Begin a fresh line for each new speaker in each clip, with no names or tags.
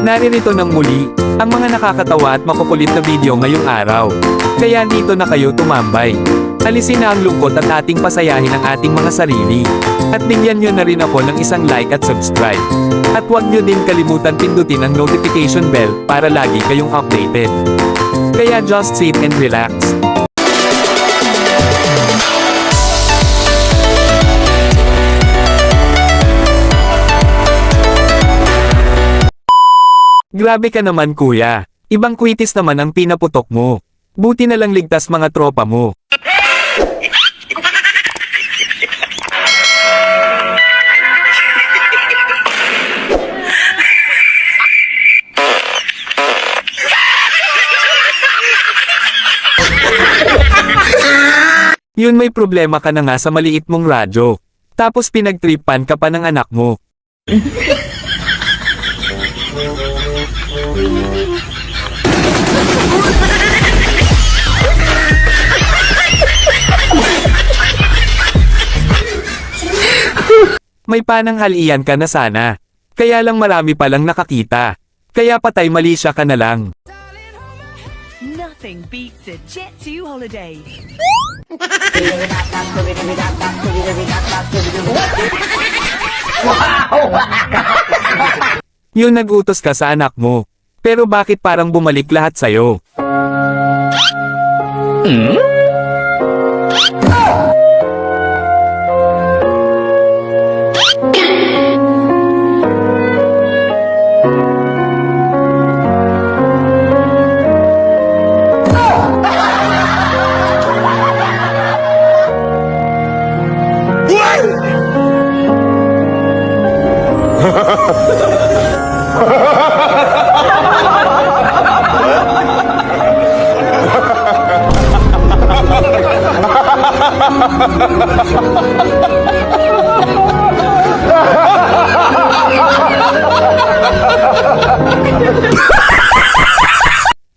Naririto ng muli, ang mga nakakatawa at makukulit na video ngayong araw. Kaya dito na kayo tumambay. Alisin na ang lungkot at ating pasayahin ang ating mga sarili. At bigyan nyo na rin ako ng isang like at subscribe. At huwag nyo din kalimutan pindutin ang notification bell para lagi kayong updated. Kaya just sit and relax. Grabe ka naman kuya. Ibang kwitis naman ang pinaputok mo. Buti na lang ligtas mga tropa mo. Yun, may problema ka na nga sa maliit mong radyo. Tapos pinagtripan ka pa ng anak mo. May pananghalian ka na sana. Kaya lang marami palang nakakita. Kaya patay mali siya ka na lang.
Nothing beats a Jet2 holiday.
Yun, nagutos ka sa anak mo. Pero bakit parang bumalik lahat sa'yo?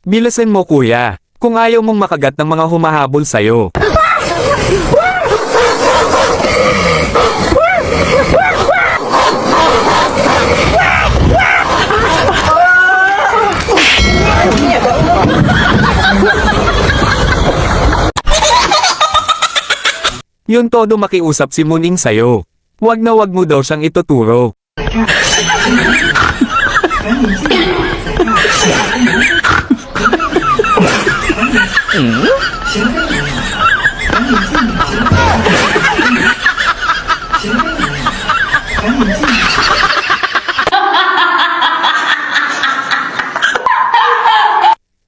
Bilasan mo kuya, kung ayaw mong makagat ng mga humahabol sa'yo. Yun, todo makiusap si Muning sa'yo. Wag na wag mo daw siyang ituturo.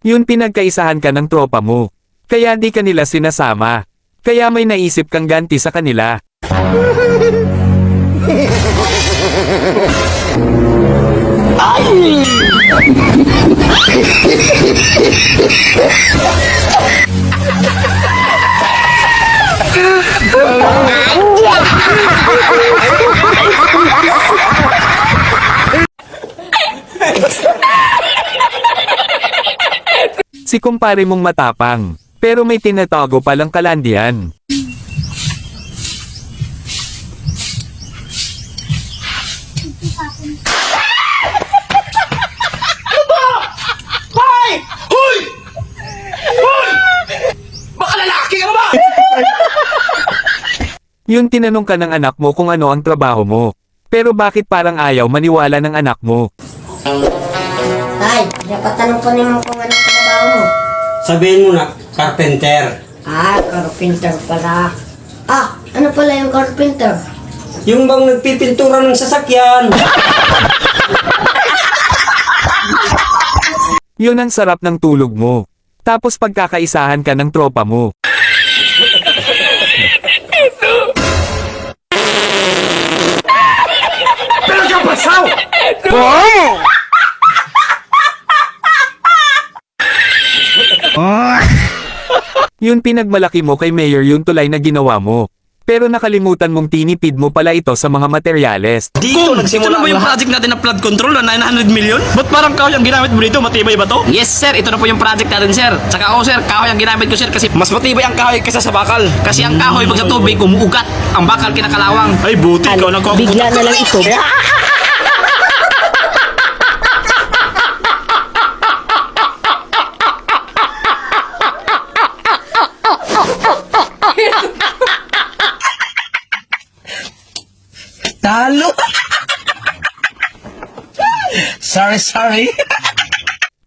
Yun, pinagkaisahan ka ng tropa mo. Kaya di ka nila sinasama. Kaya may naisip kang ganti sa kanila. Si kumpare mong matapang, pero may tinatago palang kalandian.
Hoy! Hoy! Hoy! Baka lalaki ka ba?
Yun, tinanong ka ng anak mo kung ano ang trabaho mo. Pero bakit parang ayaw maniwala ng anak mo?
Tay, napatanong po naman kung anong trabaho mo.
Sabihin mo na, carpenter.
Ah, carpenter pala. Ah, ano pala yung carpenter?
Yung bang nagpipintura ng sasakyan.
Yun, ang sarap ng tulog mo. Tapos pagkakaisahan ka ng tropa mo.
Talaga basaw!
Yun, pinagmalaki mo kay Mayor yung tulay na ginawa mo. Pero nakalimutan mong tinipid mo pala ito sa mga materyales.
Dito nagsimula
Ito na ba yung project natin na flood control na 900 million? Ba't parang kahoy ang ginamit mo dito? Matibay ba to?
Yes sir, ito na po yung project natin sir. Tsaka ako sir, kahoy ang ginamit ko sir kasi
Mas matibay ang kahoy kaysa sa bakal.
ang kahoy pag sa tubig umuugat, ang bakal kinakalawang.
Ay buti, ikaw
Bigla
nagkukutak.
na lang ito.
Sorry.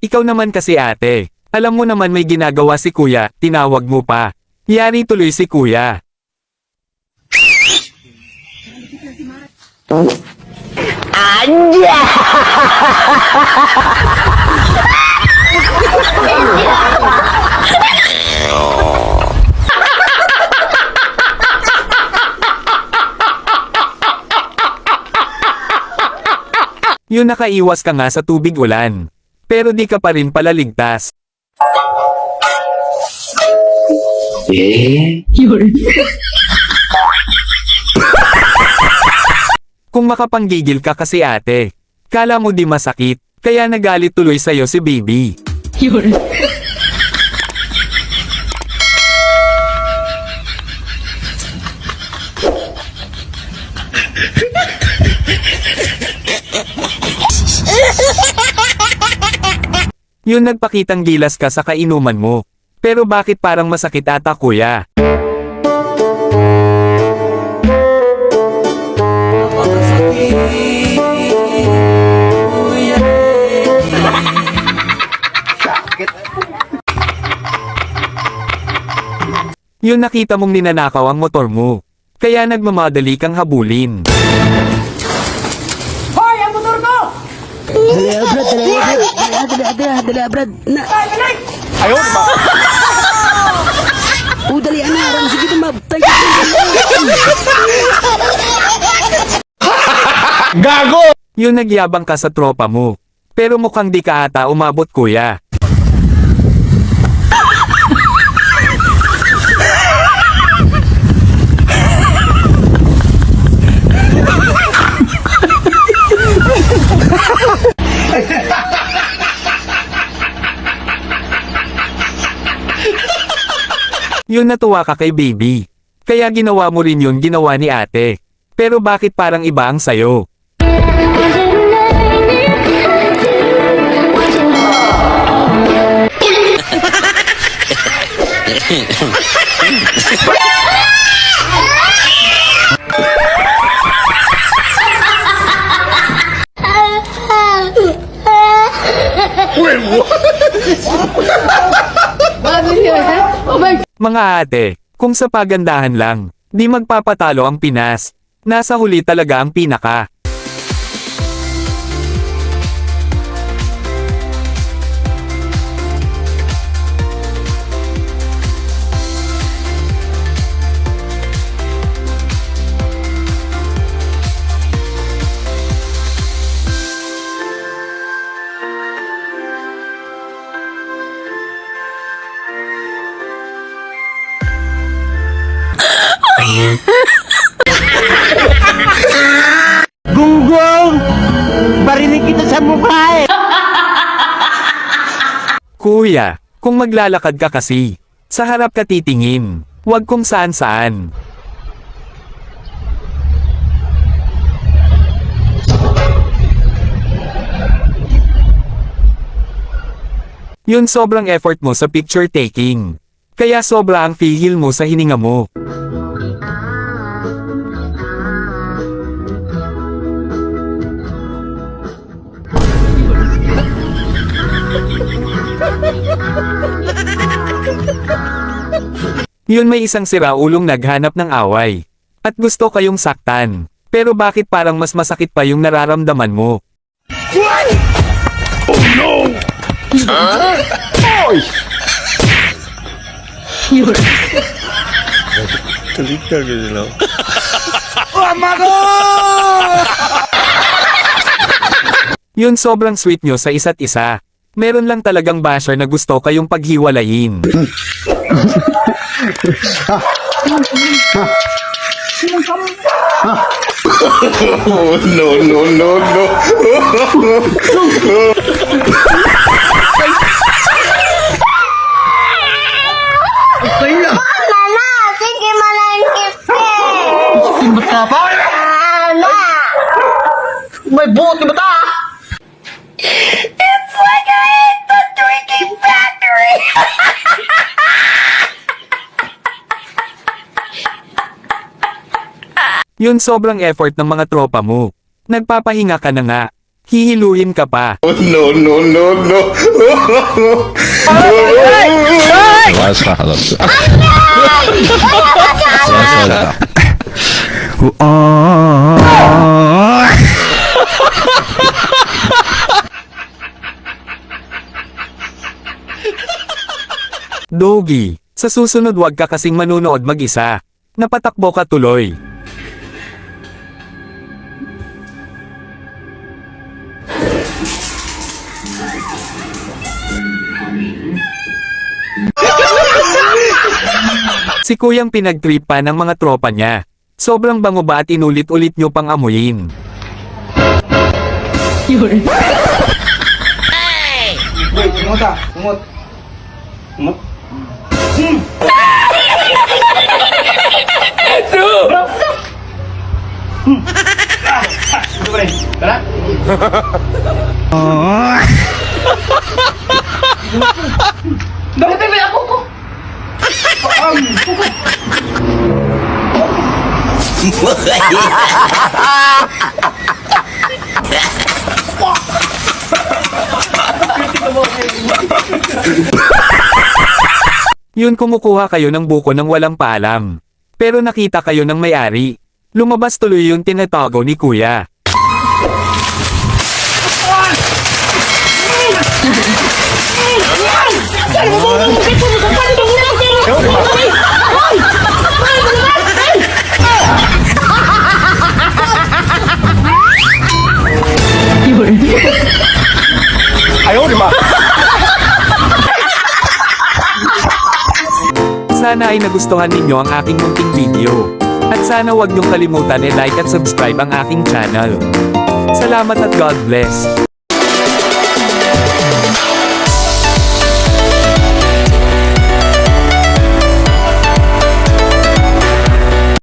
Ikaw naman kasi ate. Alam mo naman may ginagawa si kuya, tinawag mo pa. Yari tuloy si kuya. Yun nakaiwas ka nga sa tubig ulan. Pero di ka pa rin pala ligtas. Kung makapanggigil ka kasi ate. Kala mo di masakit. Kaya nagalit tuloy sa'yo si baby. Yun nagpakitang gilas ka sa kainuman mo. Pero bakit parang masakit ata kuya? Yun nakita mong ninanakaw ang motor mo. Kaya nagmamadali kang habulin.
Gago!
Yun nagyabang ka sa tropa mo. Pero mukhang di ka ata umabot kuya. Yun natuwa ka kay baby. Kaya ginawa mo rin yun ginawa ni ate. Pero bakit parang iba ang sayo? Mga ate, kung sa pagandahan lang, di magpapatalo ang Pinas. Nasa huli talaga ang pinaka.
Gunggong! Barinig kita sa mukha eh!
Kuya, kung maglalakad ka kasi, sa harap ka titingin, wag kung saan-saan. Yun sobrang effort mo sa picture taking. Kaya sobra ang feel mo sa hininga mo. Yun may isang siraulong naghanap ng away. At gusto kayong saktan. Pero bakit parang mas masakit pa yung nararamdaman mo? Yun sobrang sweet nyo sa isa't isa. Meron lang talagang basher na gusto kayong paghiwalayin.
Mama, sige mo na yung kiss
Ba't ka pa?
Mama!
May buhot na ba ta?
It's like I hit the Twinkie factory!
Yun sobrang effort ng mga tropa mo. Nagpapahinga ka na nga. Hihiluhin ka pa. Doggy, sa susunod wag ka kasing manunood mag-isa. Napatakbo ka tuloy. Si Kuyang pinagtripa ng mga tropa niya. Sobrang bango ba at inulit-ulit nyo pang amuyin?
Bakit may ako ko?
Yun, kumukuha kayo ng buko ng walang paalam. Pero nakita kayo ng may-ari. Lumabas tuloy yung tinatago ni Kuya. Sana ay nagustuhan ninyo ang aking munting video. At sana wag niyong kalimutan i-like at subscribe ang aking channel. Salamat at God bless.